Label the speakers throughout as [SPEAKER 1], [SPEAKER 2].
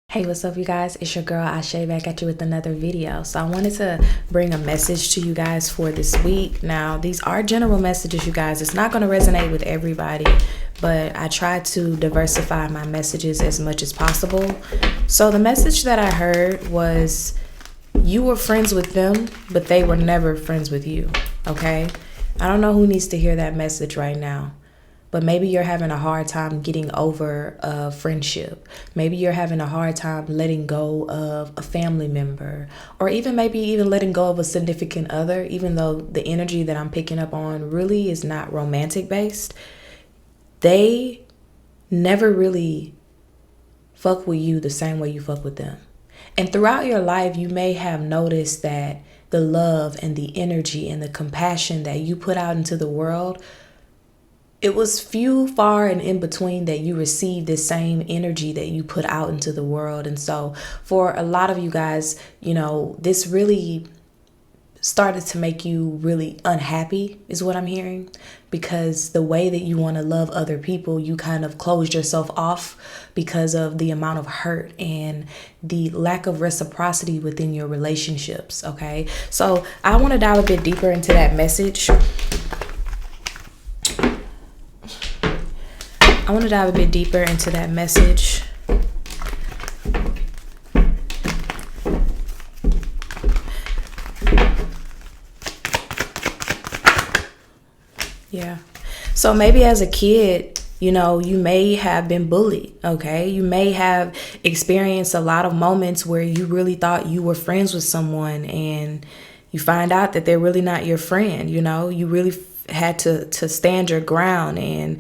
[SPEAKER 1] Hey, what's up, you guys? It's your girl Ashe back at you with another video. So I wanted to bring a message to you guys for this week. Now, these are general messages, you guys. It's not going to resonate with everybody, but I try to diversify my messages as much as possible. So the message that I heard was you were friends with them, but they were never friends with you, okay? I don't know who needs to hear that message right now. But maybe you're having a hard time getting over a friendship. Maybe you're having a hard time letting go of a family member, or even maybe even letting go of a significant other, even though the energy that I'm picking up on really is not romantic based. They never really fuck with you the same way you fuck with them. And throughout your life, you may have noticed that the love and the energy and the compassion that you put out into the world, it was few, far, and in between that you received this same energy that you put out into the world. And so for a lot of you guys, this really started to make you really unhappy is what I'm hearing, because the way that you want to love other people, you kind of closed yourself off because of the amount of hurt and the lack of reciprocity within your relationships. Okay, so I want to dive a bit deeper into that message. I want to dive a bit deeper into that message. Yeah. So maybe as a kid, you may have been bullied, okay? You may have experienced a lot of moments where you really thought you were friends with someone and you find out that they're really not your friend, You really had to stand your ground, and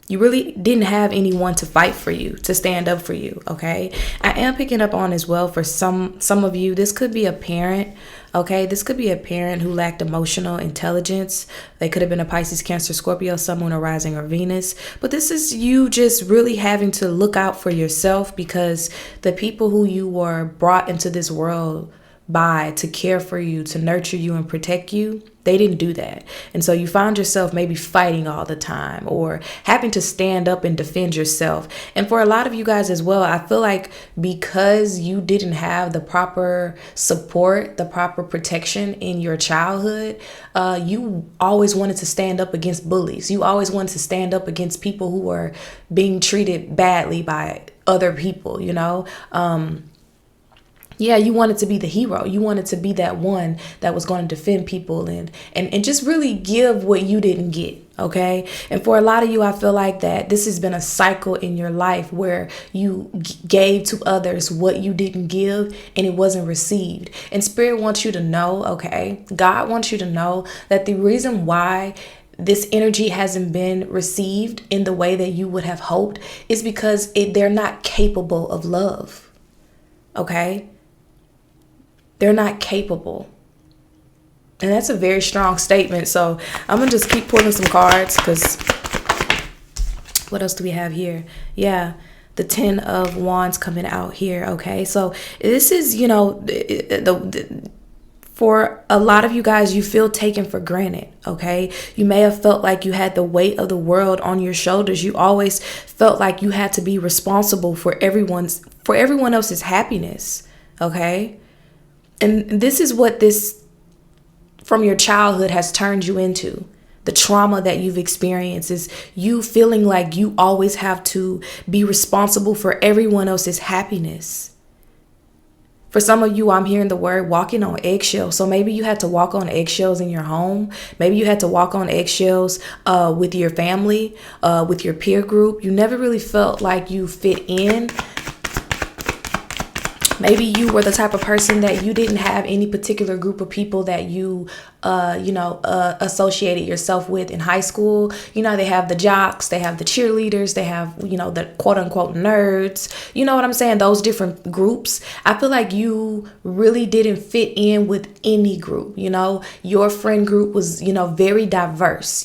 [SPEAKER 1] you really didn't have anyone to fight for you, to stand up for you, okay? I am picking up on as well for some of you, this could be a parent, okay? This could be a parent who lacked emotional intelligence. They could have been a Pisces, Cancer, Scorpio, Sun, Moon, or Rising, or Venus. But this is you just really having to look out for yourself, because the people who you were brought into this world by to care for you, to nurture you and protect you, they didn't do that. And so you found yourself maybe fighting all the time or having to stand up and defend yourself. And for a lot of you guys as well, I feel like because you didn't have the proper support, the proper protection in your childhood, you always wanted to stand up against bullies. You always wanted to stand up against people who were being treated badly by other people, you wanted to be the hero. You wanted to be that one that was going to defend people and just really give what you didn't get. Okay. And for a lot of you, I feel like that this has been a cycle in your life where you gave to others what you didn't give and it wasn't received. And Spirit wants you to know, okay, God wants you to know that the reason why this energy hasn't been received in the way that you would have hoped is because they're not capable of love. Okay. They're not capable. And that's a very strong statement. So I'm going to just keep pulling some cards, because what else do we have here? Yeah, the 10 of Wands coming out here. Okay, so this is, for a lot of you guys, you feel taken for granted, okay? You may have felt like you had the weight of the world on your shoulders. You always felt like you had to be responsible for everyone else's happiness, okay? And this is what this from your childhood has turned you into. The trauma that you've experienced is you feeling like you always have to be responsible for everyone else's happiness. For some of you, I'm hearing the word walking on eggshells. So maybe you had to walk on eggshells in your home. Maybe you had to walk on eggshells with your family, with your peer group. You never really felt like you fit in. Maybe you were the type of person that you didn't have any particular group of people that you, associated yourself with in high school. They have the jocks, they have the cheerleaders, they have, the quote unquote nerds. You know what I'm saying? Those different groups. I feel like you really didn't fit in with any group. Your friend group was, very diverse,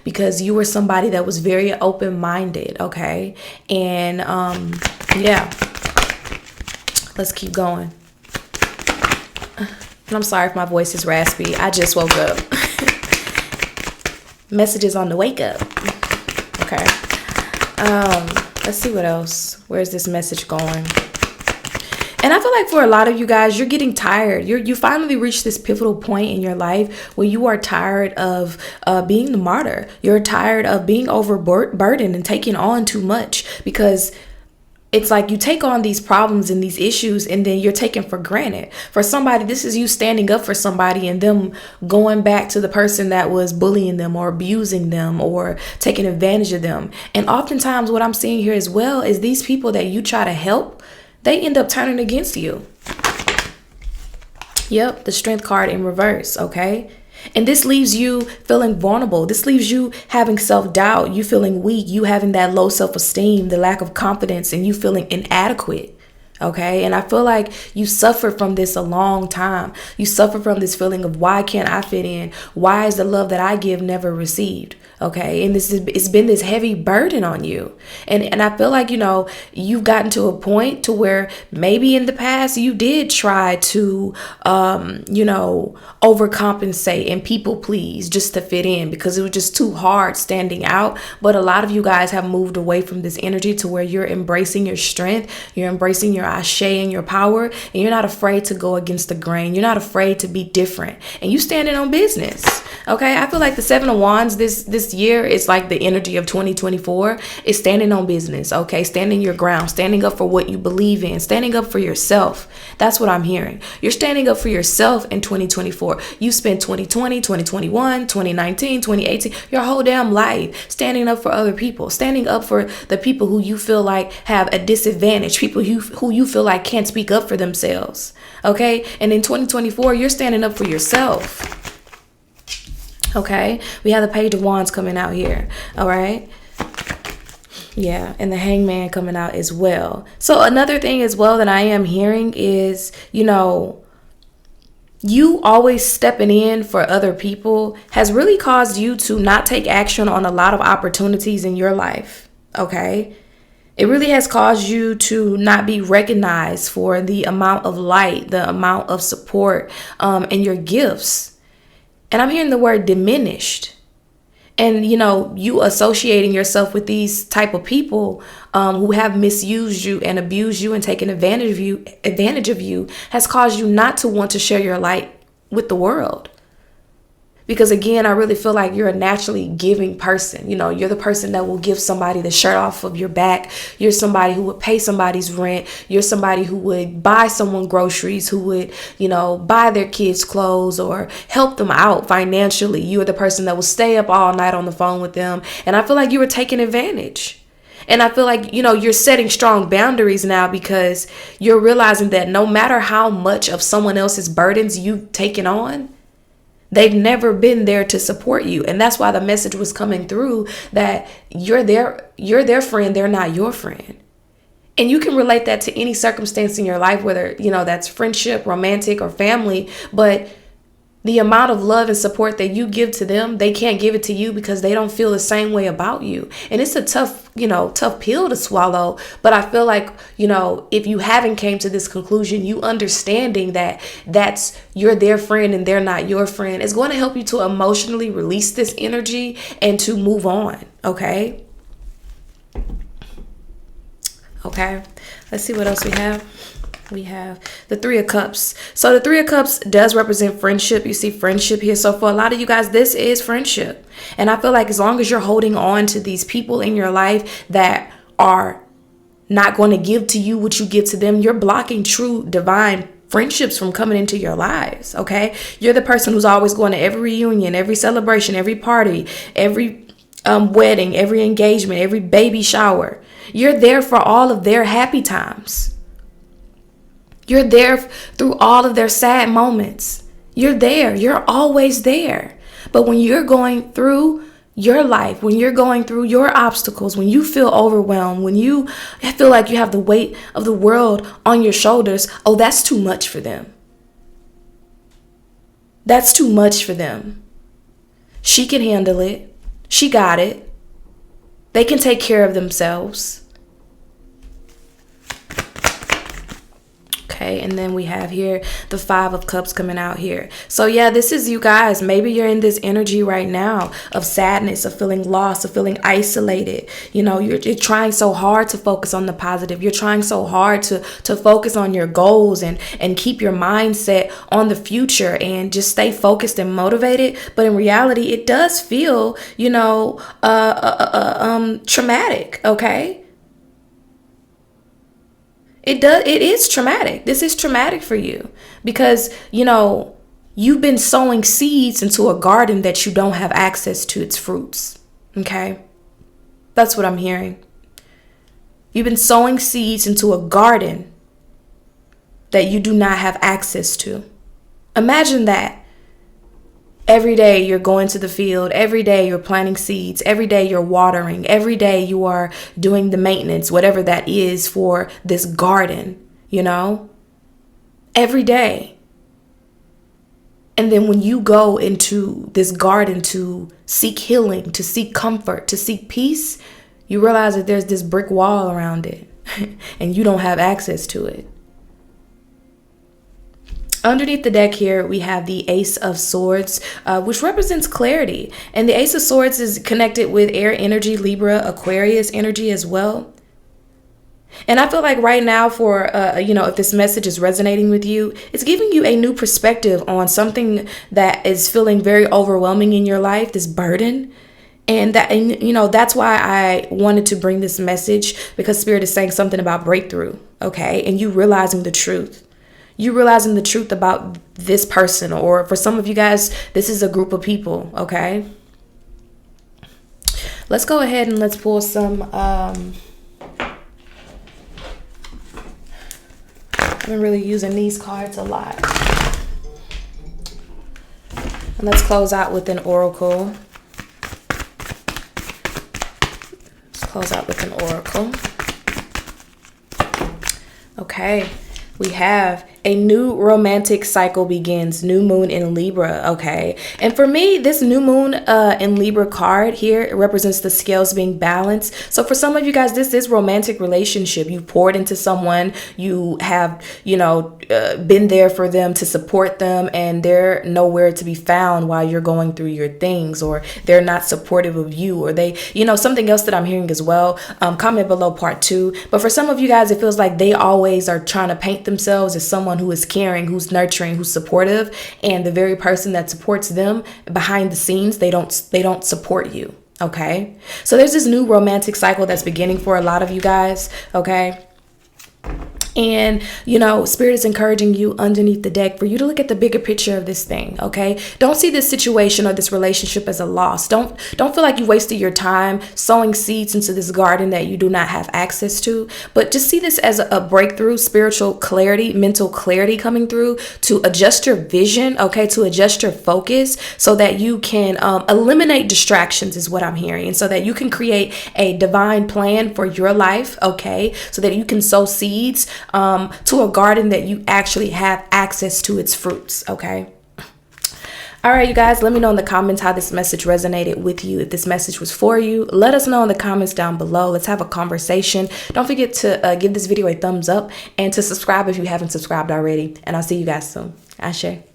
[SPEAKER 1] because you were somebody that was very open-minded. Okay. And, yeah. Let's keep going. And I'm sorry if my voice is raspy. I just woke up. Messages on the wake up. Okay. Let's see what else. Where's this message going? And I feel like for a lot of you guys, you're getting tired. You finally reached this pivotal point in your life where you are tired of being the martyr. You're tired of being overburdened and taking on too much, because it's like you take on these problems and these issues and then you're taken for granted. For somebody, this is you standing up for somebody and them going back to the person that was bullying them or abusing them or taking advantage of them. And oftentimes what I'm seeing here as well is these people that you try to help, they end up turning against you. Yep, the Strength card in reverse, okay? And this leaves you feeling vulnerable. This leaves you having self-doubt, you feeling weak, you having that low self-esteem, the lack of confidence, and you feeling inadequate. Okay. And I feel like you suffered from this a long time. You suffer from this feeling of, why can't I fit in? Why is the love that I give never received? Okay. And it's been this heavy burden on you. And I feel like, you've gotten to a point to where maybe in the past you did try to, overcompensate and people please just to fit in, because it was just too hard standing out. But a lot of you guys have moved away from this energy to where you're embracing your strength. You're embracing your ashe and your power, and you're not afraid to go against the grain. You're not afraid to be different, and you standing on business. Okay. I feel like the 7 of Wands this year is like the energy of 2024 is standing on business. Okay. Standing your ground, standing up for what you believe in, standing up for yourself. That's what I'm hearing. You're standing up for yourself in 2024. You spent 2020, 2021, 2019, 2018, your whole damn life standing up for other people, standing up for the people who you feel like have a disadvantage, people who you feel like can't speak up for themselves. Okay. And in 2024, you're standing up for yourself. Okay. We have the Page of Wands coming out here. All right. Yeah. And the Hangman coming out as well. So another thing as well that I am hearing is, you always stepping in for other people has really caused you to not take action on a lot of opportunities in your life. Okay. It really has caused you to not be recognized for the amount of light, the amount of support, and your gifts. And I'm hearing the word diminished. And, you associating yourself with these type of people who have misused you and abused you and taken advantage of you has caused you not to want to share your light with the world. Because again, I really feel like you're a naturally giving person. You're the person that will give somebody the shirt off of your back. You're somebody who would pay somebody's rent. You're somebody who would buy someone groceries, who would, buy their kids clothes or help them out financially. You are the person that will stay up all night on the phone with them. And I feel like you were taking advantage. And I feel like, you're setting strong boundaries now, because you're realizing that no matter how much of someone else's burdens you've taken on, they've never been there to support you. And that's why the message was coming through that you're their friend, they're not your friend. And you can relate that to any circumstance in your life, whether, that's friendship, romantic, or family. But the amount of love and support that you give to them, they can't give it to you because they don't feel the same way about you. And it's a tough pill to swallow. But I feel like, if you haven't came to this conclusion, you understanding that you're their friend and they're not your friend, is going to help you to emotionally release this energy and to move on. Okay. Okay. Let's see what else we have. We have the 3 of Cups. So the 3 of Cups does represent friendship. You see friendship here. So for a lot of you guys, this is friendship. And I feel like as long as you're holding on to these people in your life that are not going to give to you what you give to them, you're blocking true divine friendships from coming into your lives. Okay. You're the person who's always going to every reunion, every celebration, every party, every wedding, every engagement, every baby shower. You're there for all of their happy times. You're there through all of their sad moments. You're there. You're always there. But when you're going through your life, when you're going through your obstacles, when you feel overwhelmed, when you feel like you have the weight of the world on your shoulders, that's too much for them. That's too much for them. She can handle it. She got it. They can take care of themselves. Okay, and then we have here the 5 of Cups coming out here. So yeah, this is you guys. Maybe you're in this energy right now of sadness, of feeling lost, of feeling isolated. You know, you're trying so hard to focus on the positive. You're trying so hard to focus on your goals and keep your mindset on the future and just stay focused and motivated. But in reality, it does feel, you know, traumatic. Okay. It is traumatic. This is traumatic for you because, you know, you've been sowing seeds into a garden that you don't have access to its fruits. Okay? That's what I'm hearing. You've been sowing seeds into a garden that you do not have access to. Imagine that. Every day you're going to the field. Every day you're planting seeds. Every day you're watering. Every day you are doing the maintenance, whatever that is for this garden, you know, every day. And then when you go into this garden to seek healing, to seek comfort, to seek peace, you realize that there's this brick wall around it and you don't have access to it. Underneath the deck here, we have the Ace of Swords, which represents clarity. And the Ace of Swords is connected with air energy, Libra, Aquarius energy as well. And I feel like right now for, you know, if this message is resonating with you, it's giving you a new perspective on something that is feeling very overwhelming in your life, this burden. And that, and, you know, that's why I wanted to bring this message, because Spirit is saying something about breakthrough. Okay. And you realizing the truth. You realizing the truth about this person, or for some of you guys, this is a group of people, okay? Let's go ahead and let's pull some, I've been really using these cards a lot. And let's close out with an oracle. Let's close out with an oracle. Okay. We have a new romantic cycle begins, new moon in Libra, okay? And for me, this new moon in Libra card here represents the scales being balanced. So for some of you guys, this is romantic relationship. You poured into someone, you have, you know, been there for them to support them, and they're nowhere to be found while you're going through your things, or they're not supportive of you, or they, you know, something else that I'm hearing as well. Comment below part 2. But for some of you guys, it feels like they always are trying to paint themselves as someone who is caring, who's nurturing, who's supportive, and the very person that supports them behind the scenes, they don't support you. Okay, so there's this new romantic cycle that's beginning for a lot of you guys. Okay. And, you know, Spirit is encouraging you underneath the deck for you to look at the bigger picture of this thing, okay? Don't see this situation or this relationship as a loss. Don't feel like you wasted your time sowing seeds into this garden that you do not have access to, but just see this as a breakthrough, spiritual clarity, mental clarity coming through to adjust your vision, okay? To adjust your focus so that you can eliminate distractions is what I'm hearing, and so that you can create a divine plan for your life, okay? So that you can sow seeds to a garden that you actually have access to its fruits. Okay. All right, you guys, let me know in the comments how this message resonated with you. If this message was for you, let us know in the comments down below. Let's have a conversation. Don't forget to give this video a thumbs up and to subscribe if you haven't subscribed already. And I'll see you guys soon. Ashe.